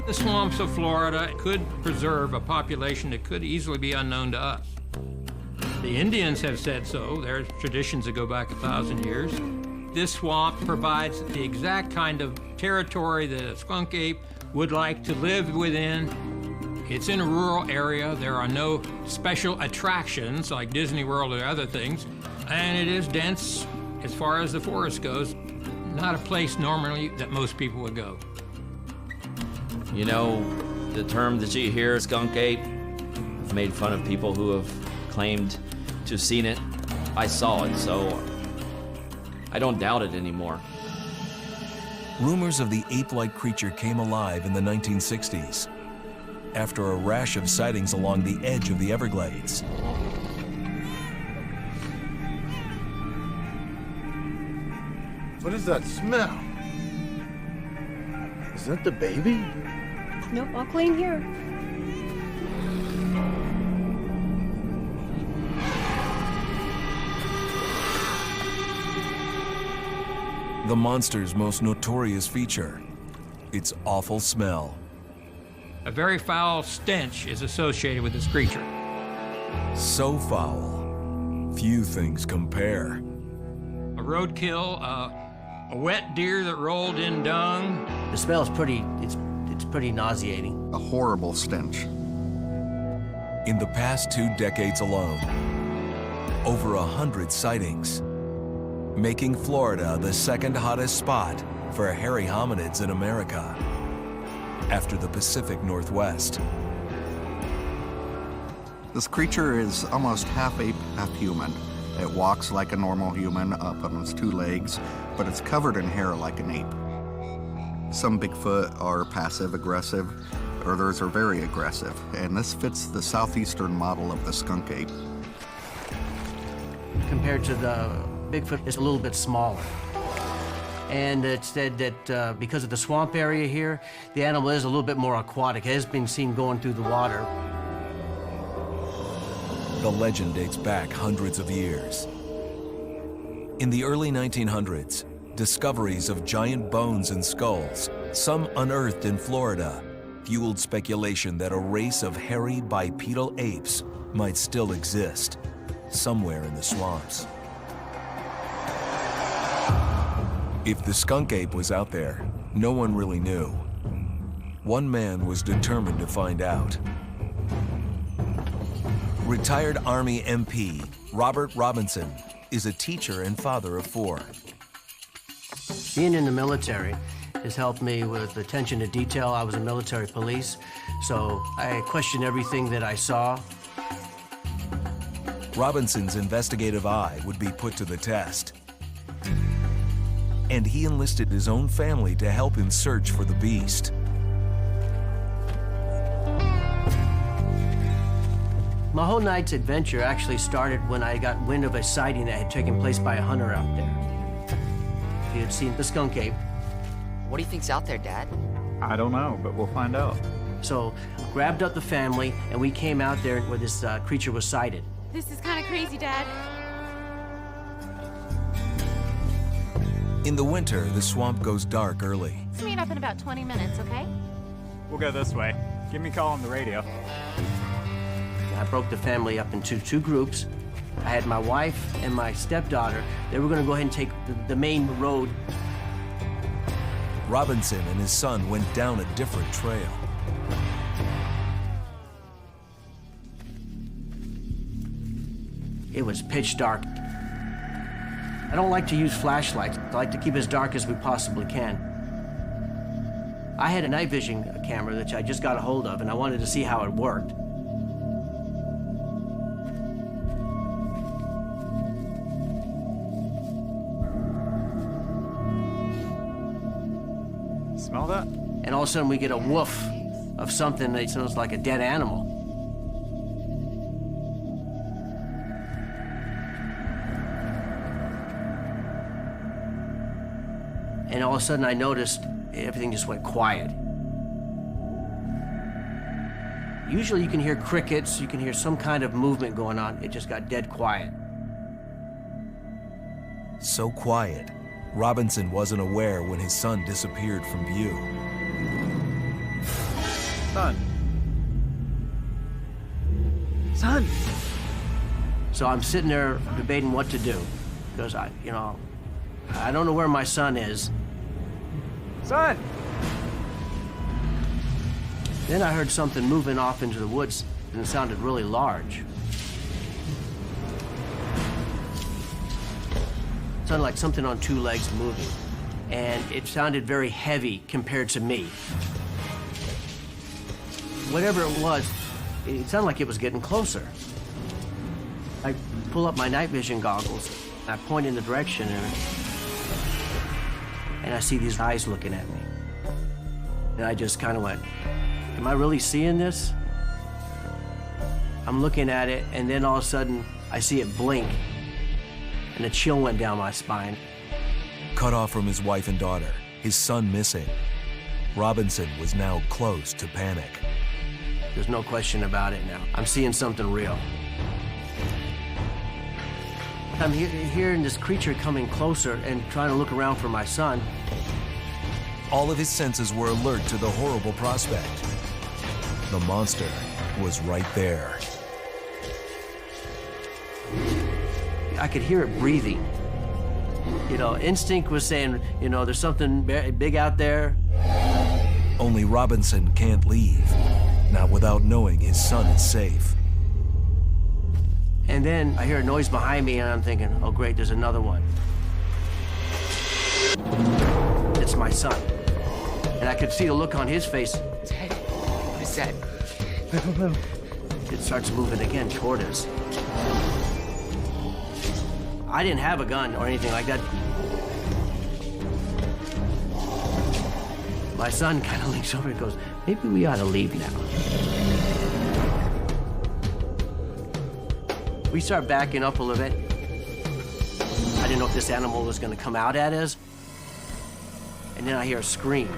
The swamps of Florida could preserve a population that could easily be unknown to us. The Indians have said so. There are traditions that go back 1,000 years. This swamp provides the exact kind of territory that a skunk ape would like to live within. It's in a rural area. There are no special attractions like Disney World or other things. And it is dense as far as the forest goes. Not a place normally that most people would go. You know, the term that you hear, skunk ape, I've made fun of people who have claimed to have seen it. I saw it, so I don't doubt it anymore. Rumors of the ape-like creature came alive in the 1960s after a rash of sightings along the edge of the Everglades. What is that smell? Is that the baby? Nope, I'll clean here. The monster's most notorious feature, its awful smell. A very foul stench is associated with this creature. So foul, few things compare. A roadkill, a wet deer that rolled in dung. The smell is pretty nauseating. A horrible stench. In the past 2 decades alone, over 100 sightings, making Florida the second hottest spot for hairy hominids in America, after the Pacific Northwest. This creature is almost half ape, half human. It walks like a normal human up on its 2 legs, but it's covered in hair like an ape. Some Bigfoot are passive-aggressive, others are very aggressive, and this fits the southeastern model of the skunk ape. Compared to the Bigfoot, it's a little bit smaller. And it's said that because of the swamp area here, the animal is a little bit more aquatic. It has been seen going through the water. The legend dates back hundreds of years. In the early 1900s, discoveries of giant bones and skulls, some unearthed in Florida, fueled speculation that a race of hairy bipedal apes might still exist somewhere in the swamps. If the skunk ape was out there, no one really knew. One man was determined to find out. Retired Army MP Robert Robinson is a teacher and father of 4. Being in the military has helped me with attention to detail. I was a military police, so I questioned everything that I saw. Robinson's investigative eye would be put to the test. And he enlisted his own family to help him search for the beast. My whole night's adventure actually started when I got wind of a sighting that had taken place by a hunter out there. He had seen the skunk ape. What do you think's out there, Dad? I don't know, but we'll find out. So grabbed up the family, and we came out there where this creature was sighted. This is kind of crazy, Dad. In the winter, the swamp goes dark early. Let's meet up in about 20 minutes, okay? We'll go this way. Give me a call on the radio. I broke the family up into 2 groups. I had my wife and my stepdaughter. They were going to go ahead and take the main road. Robinson and his son went down a different trail. It was pitch dark. I don't like to use flashlights. I like to keep as dark as we possibly can. I had a night vision camera that I just got a hold of, and I wanted to see how it worked. Smell that? And all of a sudden we get a woof of something that sounds like a dead animal. And all of a sudden I noticed everything just went quiet. Usually you can hear crickets, you can hear some kind of movement going on. It just got dead quiet. So quiet, Robinson wasn't aware when his son disappeared from view. Son. Son. So I'm sitting there debating what to do, because I don't know where my son is. Son! Then I heard something moving off into the woods, and it sounded really large. It sounded like something on two legs moving, and it sounded very heavy compared to me. Whatever it was, it sounded like it was getting closer. I pull up my night vision goggles, and I point in the direction, and I see these eyes looking at me. And I just kind of went, am I really seeing this? I'm looking at it, and then all of a sudden, I see it blink, and a chill went down my spine. Cut off from his wife and daughter, his son missing, Robinson was now close to panic. There's no question about it now. I'm seeing something real. I'm hearing this creature coming closer and trying to look around for my son. All of his senses were alert to the horrible prospect. The monster was right there. I could hear it breathing. Instinct was saying, there's something big out there. Only Robinson can't leave, not without knowing his son is safe. And then I hear a noise behind me, and I'm thinking, oh great, there's another one. It's my son. And I could see the look on his face. Dad, what is that? I don't know. It starts moving again toward us. I didn't have a gun or anything like that. My son kind of leans over and goes, maybe we ought to leave now. We start backing up a little bit. I didn't know if this animal was going to come out at us. And then I hear a scream.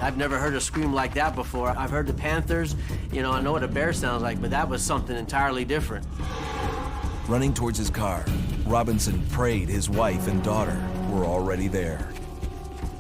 I've never heard a scream like that before. I've heard the panthers, I know what a bear sounds like, but that was something entirely different. Running towards his car, Robinson prayed his wife and daughter were already there.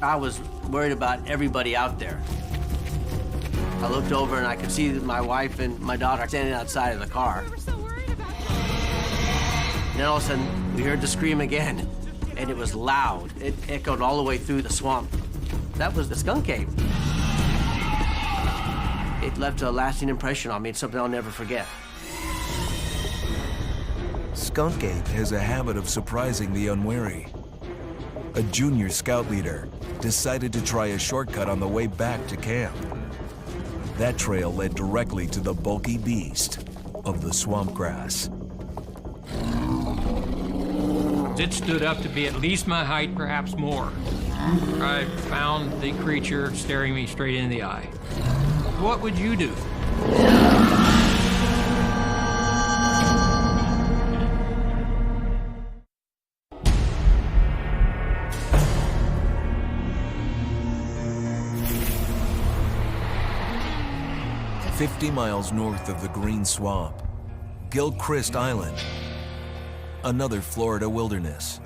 I was worried about everybody out there. I looked over and I could see my wife and my daughter standing outside of the car. We were so worried about you. And then all of a sudden, we heard the scream again, and it was loud. It echoed all the way through the swamp. That was the skunk ape. It left a lasting impression on me. It's something I'll never forget. Skunk Ape has a habit of surprising the unwary. A junior scout leader decided to try a shortcut on the way back to camp. That trail led directly to the bulky beast of the swamp grass. It stood up to be at least my height, perhaps more. I found the creature staring me straight in the eye. What would you do? "50 miles north of the Green Swamp, Gilchrist Island, another Florida wilderness.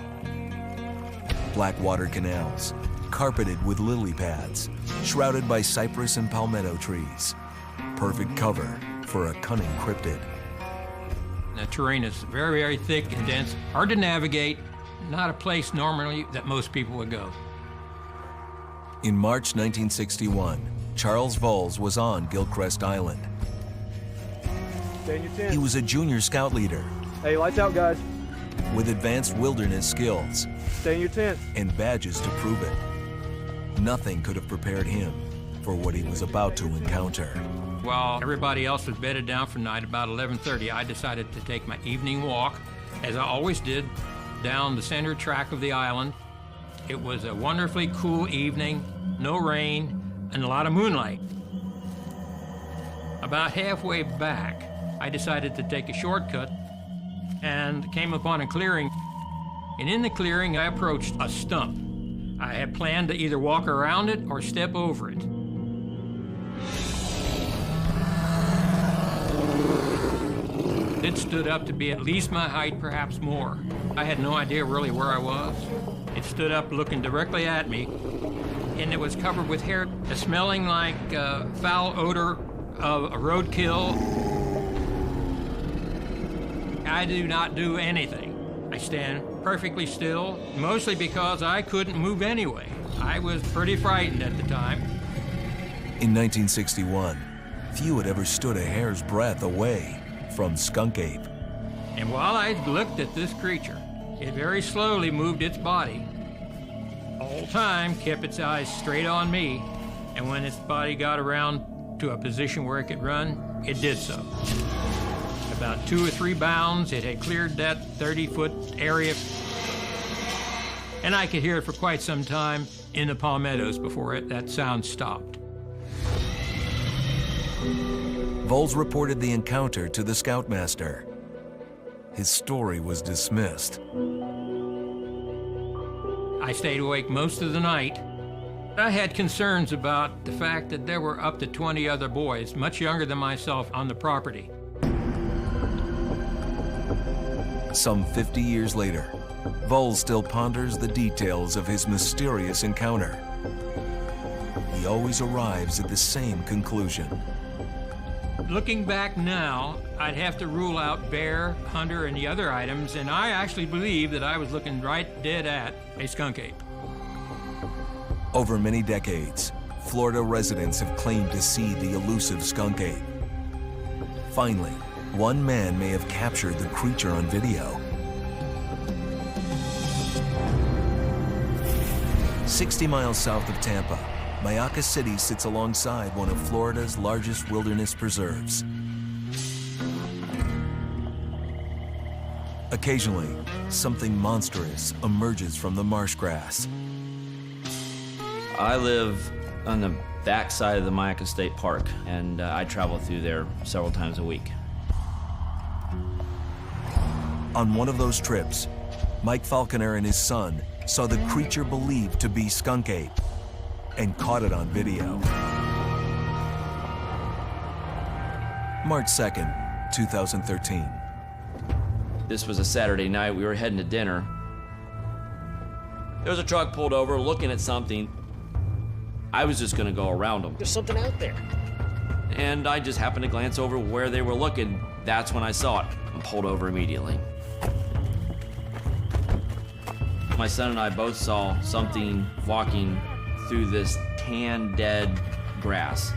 Blackwater canals, carpeted with lily pads, shrouded by cypress and palmetto trees. Perfect cover for a cunning cryptid. The terrain is very, very thick and dense, hard to navigate, not a place normally that most people would go. In March 1961, Charles Voles was on Gilchrist Island. Stay in your tent. He was a junior scout leader Hey, lights out, guys. with advanced wilderness skills Stay in your tent. and badges to prove it. Nothing could have prepared him for what he was about to encounter. While everybody else was bedded down for the night, about 11:30, I decided to take my evening walk, as I always did, down the center track of the island. It was a wonderfully cool evening, no rain, and a lot of moonlight. About halfway back, I decided to take a shortcut and came upon a clearing. And in the clearing, I approached a stump. I had planned to either walk around it or step over it. It stood up to be at least my height, perhaps more. I had no idea really where I was. It stood up looking directly at me, and it was covered with hair, smelling like foul odor of a roadkill. I do not do anything. I stand perfectly still, mostly because I couldn't move anyway. I was pretty frightened at the time. In 1961, few had ever stood a hair's breadth away from Skunk Ape. And while I looked at this creature, it very slowly moved its body. The whole time kept its eyes straight on me, and when its body got around to a position where it could run, it did so. About 2 or 3 bounds, it had cleared that 30-foot area, and I could hear it for quite some time in the palmettos before that sound stopped. Voles reported the encounter to the scoutmaster. His story was dismissed. I stayed awake most of the night. I had concerns about the fact that there were up to 20 other boys, much younger than myself, on the property. Some 50 years later, Voles still ponders the details of his mysterious encounter. He always arrives at the same conclusion. Looking back now, I'd have to rule out bear, hunter, and the other items, and I actually believe that I was looking right dead at a skunk ape. Over many decades, Florida residents have claimed to see the elusive skunk ape. Finally, one man may have captured the creature on video. 60 miles south of Tampa, Mayaca City sits alongside one of Florida's largest wilderness preserves. Occasionally, something monstrous emerges from the marsh grass. I live on the back side of the Mayaca State Park, and I travel through there several times a week. On one of those trips, Mike Falconer and his son saw the creature believed to be skunk ape and caught it on video. March 2nd, 2013. This was a Saturday night. We were heading to dinner. There was a truck pulled over looking at something. I was just going to go around them. There's something out there. And I just happened to glance over where they were looking. That's when I saw it and pulled over immediately. My son and I both saw something walking through this tan, dead grass.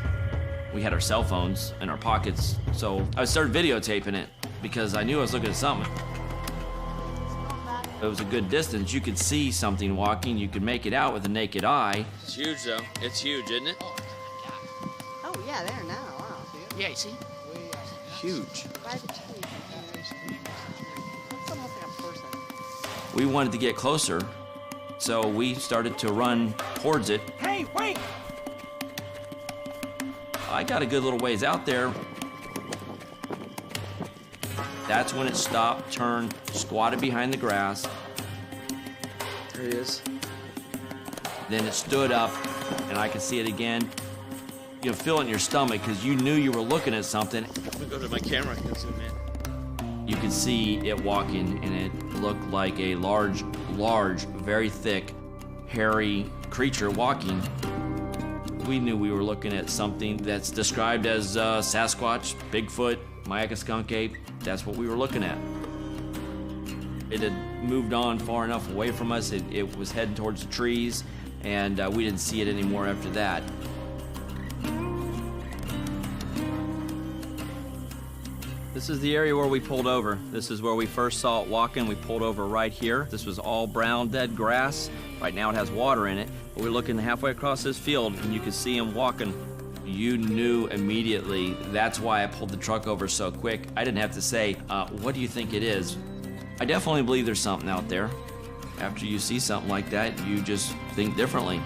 We had our cell phones in our pockets, so I started videotaping it because I knew I was looking at something. It was a good distance. You could see something walking. You could make it out with the naked eye. It's huge, though. It's huge, isn't it? Oh, yeah, there now. Wow. Yeah, you see? Huge. By the tree. It's almost like a person. We wanted to get closer, so we started to run towards it. Hey, wait! I got a good little ways out there. That's when it stopped, turned, squatted behind the grass. There it is. Then it stood up, and I could see it again. You know, feel it in your stomach because you knew you were looking at something. Let me go to my camera. I can zoom in. You could see it walking, and it looked like a large, very thick, hairy creature walking. We knew we were looking at something that's described as Sasquatch, Bigfoot, Mayaca skunk ape. That's what we were looking at. It had moved on far enough away from us. It was heading towards the trees, and we didn't see it anymore after that. This is the area where we pulled over. This is where we first saw it walking. We pulled over right here. This was all brown, dead grass. Right now it has water in it. But we're looking halfway across this field, and you could see him walking. You knew immediately. That's why I pulled the truck over so quick. I didn't have to say, what do you think it is? I definitely believe there's something out there. After you see something like that, you just think differently.